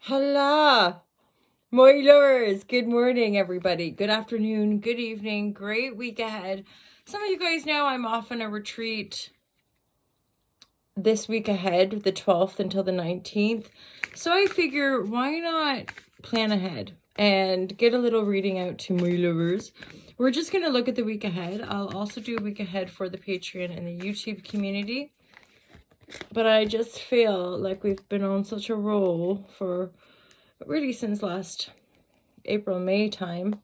Hola, Moilers. Good morning, everybody. Good afternoon, good evening, great week ahead. Some of you guys know I'm off on a retreat this week ahead, the 12th until the 19th. So I figure, why not plan ahead and get a little reading out to my lovers. We're just going to look at the week ahead. I'll also do a week ahead for the Patreon and the YouTube community. But I just feel like we've been on such a roll for really since last April, May time.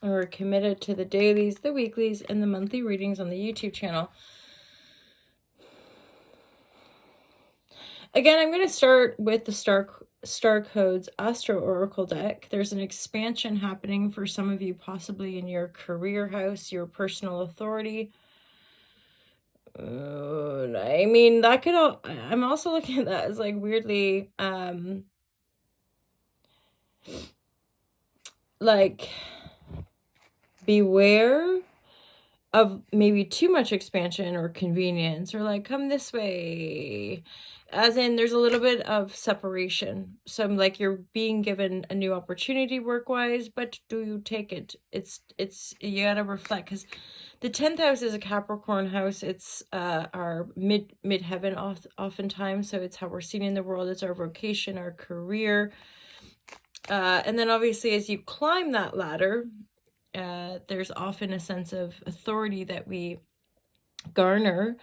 We're committed to the dailies, the weeklies, and the monthly readings on the YouTube channel. Again, I'm going to start with the Star Codes Astro Oracle deck. There's an expansion happening for some of you, possibly in your career house, your personal authority. I mean, that could all, I'm also looking at that as like weirdly, like, beware of maybe too much expansion or convenience, or like, come this way, as in there's a little bit of separation. So like you're being given a new opportunity work-wise, but do you take it? It's you gotta reflect, because the 10th house is a Capricorn house. It's our mid-heaven oftentimes, so it's how we're seen in the world. It's our vocation, our career, and then obviously as you climb that ladder, there's often a sense of authority that we garner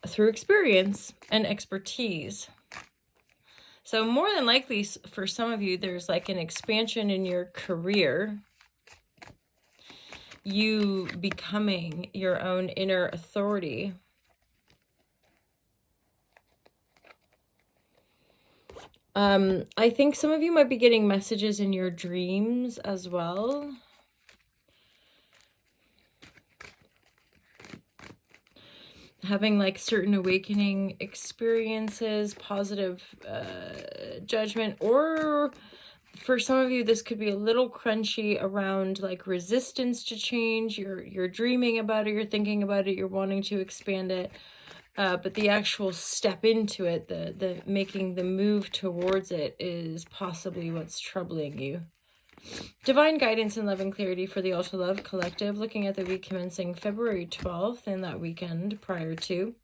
through experience and expertise. So more than likely for some of you, there's like an expansion in your career, you becoming your own inner authority. I think some of you might be getting messages in your dreams as well. Having like certain awakening experiences, positive judgment, or for some of you, this could be a little crunchy around like resistance to change. You're dreaming about it, you're thinking about it, you're wanting to expand it, but the actual step into it, the making the move towards it, is possibly what's troubling you. Divine guidance and love and clarity for the Ultra Love Collective, looking at the week commencing February 12th and that weekend prior to.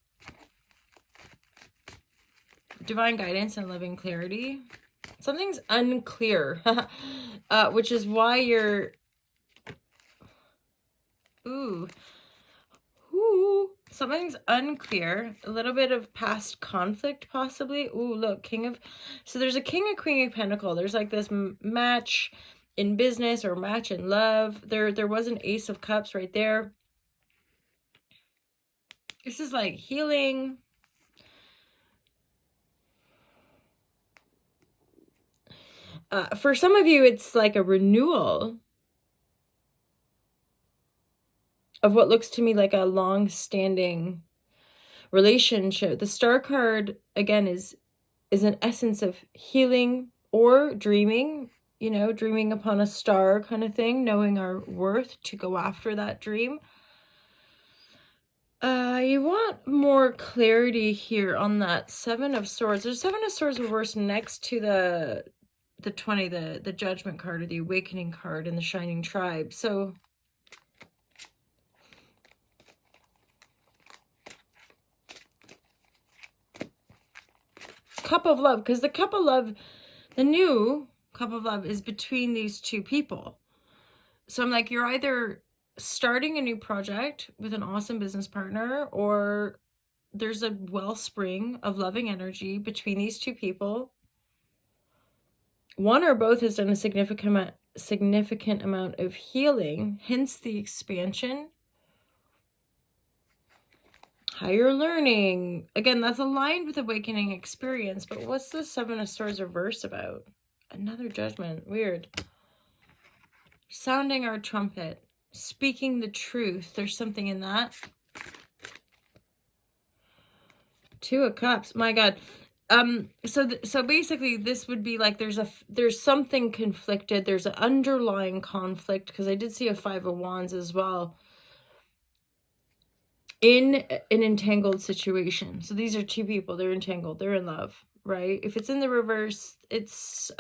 Divine guidance and love and clarity. Something's unclear, which is why you're... Something's unclear. A little bit of past conflict, possibly. Ooh, look, King of... So there's a King and Queen of Pentacles. There's like this match in business or match in love. There was an Ace of Cups right there. This is like healing. For some of you, it's like a renewal of what looks to me like a long-standing relationship. The Star card, again, is an essence of healing or dreaming, you know, dreaming upon a star kind of thing, knowing our worth to go after that dream. You want more clarity here on that Seven of Swords. There's Seven of Swords reversed next to the 20, the Judgment card, or the Awakening card in the Shining Tribe. So Cup of Love, because the Cup of Love, the new Cup of Love, is between these two people. So I'm like, you're either starting a new project with an awesome business partner, or there's a wellspring of loving energy between these two people. One or both has done a significant amount of healing, hence the expansion. Higher learning. Again, that's aligned with awakening experience, but what's the Seven of Swords reverse about? Another Judgment. Weird. Sounding our trumpet. Speaking the truth. There's something in that. Two of Cups. My God. So basically this would be like there's something conflicted. There's an underlying conflict, because I did see a Five of Wands as well in an entangled situation. So these are two people. They're entangled. They're in love. right? If it's in the reverse, it's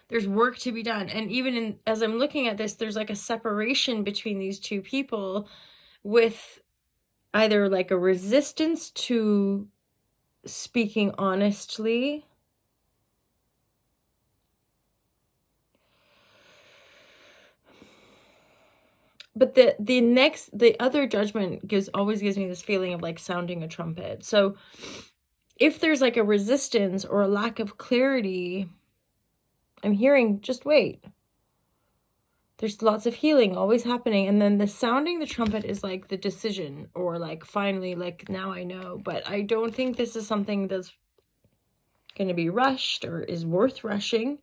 there's work to be done. And even as I'm looking at this, there's like a separation between these two people, with either like a resistance to speaking honestly, but the other judgment always gives me this feeling of like sounding a trumpet. So if there's like a resistance or a lack of clarity, I'm hearing, just wait. There's lots of healing always happening. And then the sounding the trumpet is like the decision, or like finally, like now I know. But I don't think this is something that's going to be rushed or is worth rushing.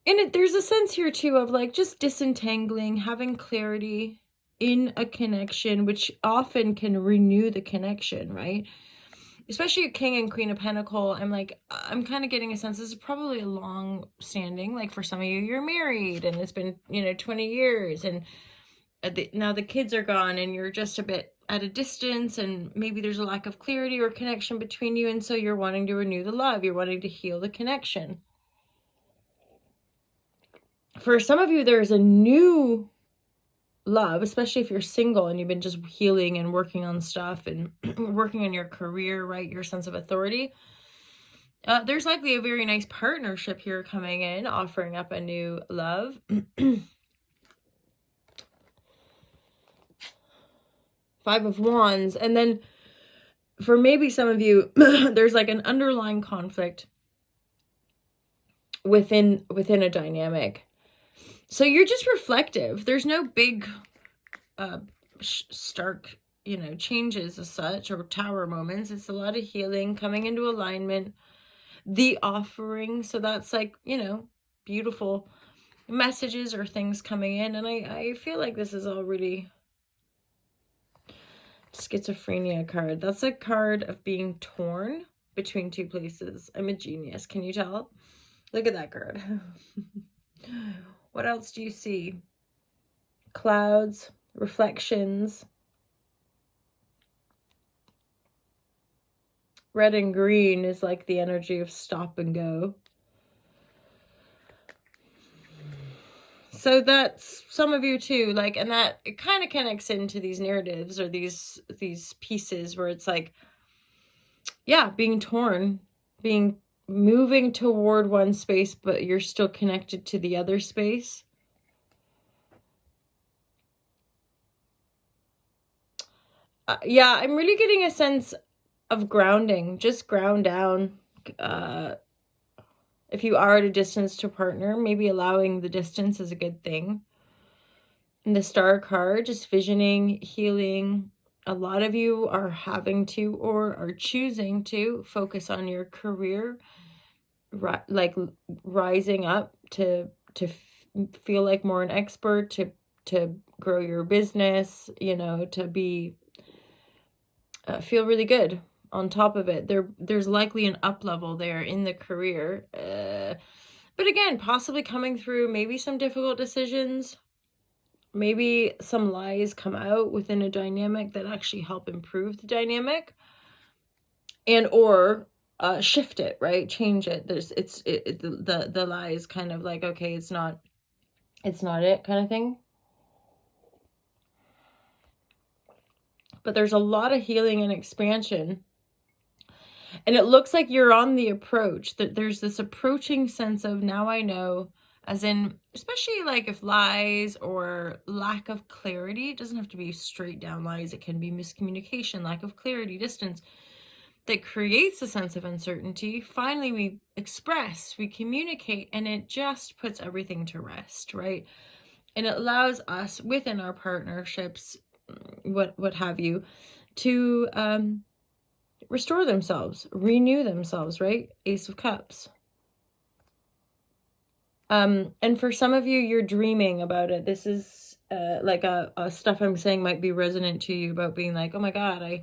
And there's a sense here too of like just disentangling, having clarity in a connection, which often can renew the connection, right? Especially a King and Queen of Pentacle, I'm kind of getting a sense this is probably a long standing, like for some of you, you're married and it's been, 20 years, and now the kids are gone and you're just a bit at a distance, and maybe there's a lack of clarity or connection between you. And so you're wanting to renew the love. You're wanting to heal the connection. For some of you, there's a new love, especially if you're single and you've been just healing and working on stuff and working on your career, right? Your sense of authority. There's likely a very nice partnership here coming in, offering up a new love. Five of Wands. And then for maybe some of you, there's like an underlying conflict within a dynamic. So you're just reflective. There's no big stark changes as such, or tower moments. It's a lot of healing, coming into alignment, the offering. So that's like beautiful messages or things coming in. And I feel like this is all really schizophrenia card. That's a card of being torn between two places. I'm a genius. Can you tell? Look at that card. What else do you see? Clouds, reflections, red and green is like the energy of stop and go. So that's some of you too, like, and that it kind of connects into these narratives or these pieces where it's like, yeah, being torn, moving toward one space, but you're still connected to the other space. Yeah, I'm really getting a sense of grounding. Just ground down. If you are at a distance to partner, maybe allowing the distance is a good thing. And the Star card, just visioning, healing. A lot of you are having to, or are choosing to, focus on your career, like rising up to feel like more an expert, to grow your business, to be feel really good on top of it. There's likely an up level there in the career, but again, possibly coming through maybe some difficult decisions. Maybe some lies come out within a dynamic that actually help improve the dynamic, and or shift it, right? Change it. The lie is kind of like, okay, it's not it kind of thing. But there's a lot of healing and expansion. And it looks like you're on the approach, that there's this approaching sense of now I know, as in, especially like if lies or lack of clarity, it doesn't have to be straight down lies. It can be miscommunication, lack of clarity, distance that creates a sense of uncertainty. Finally, we express, we communicate, and it just puts everything to rest, right? And it allows us within our partnerships, what have you, to restore themselves, renew themselves, right? Ace of Cups. And for some of you, you're dreaming about it. This is like a stuff I'm saying might be resonant to you, about being like, oh my God, I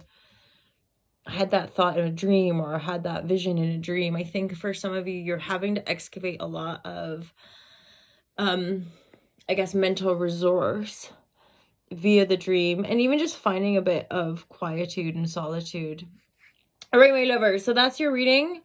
had that thought in a dream, or I had that vision in a dream. I think for some of you, you're having to excavate a lot of, I guess, mental resource via the dream, and even just finding a bit of quietude and solitude. All right, my lovers. So that's your reading.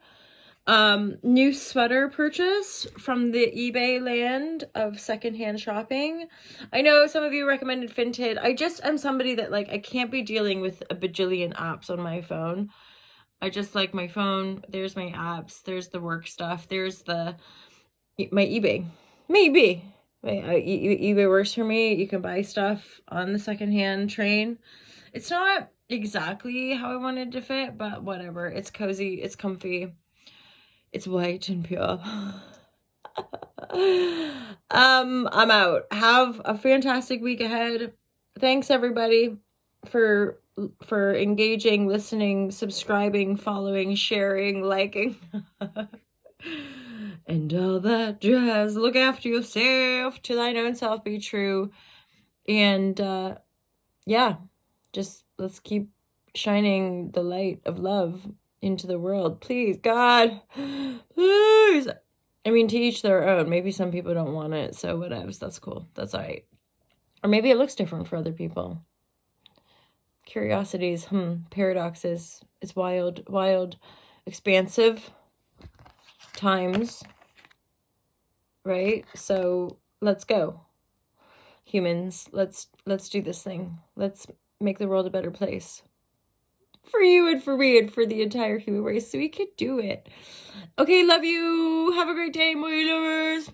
New sweater purchase from the eBay land of secondhand shopping. I know some of you recommended Vinted. I just am somebody that, like, I can't be dealing with a bajillion apps on my phone. I just like my phone. There's my apps. There's the work stuff. There's my eBay. Maybe. eBay works for me. You can buy stuff on the secondhand train. It's not exactly how I wanted to fit, but whatever. It's cozy. It's comfy. It's white and pure. I'm out. Have a fantastic week ahead. Thanks everybody for engaging, listening, subscribing, following, sharing, liking. And all that jazz. Look after yourself. To thine own self be true. And yeah, just let's keep shining the light of love into the world. Please, God. Please. I mean, to each their own. Maybe some people don't want it, so whatevs. That's cool. That's all right. Or maybe it looks different for other people. Curiosities, paradoxes. It's wild, wild, expansive times, right? So let's go, humans. Let's do this thing. Let's make the world a better place for you and for me and for the entire human race, so we could do it. Okay, love you. Have a great day, my lovers.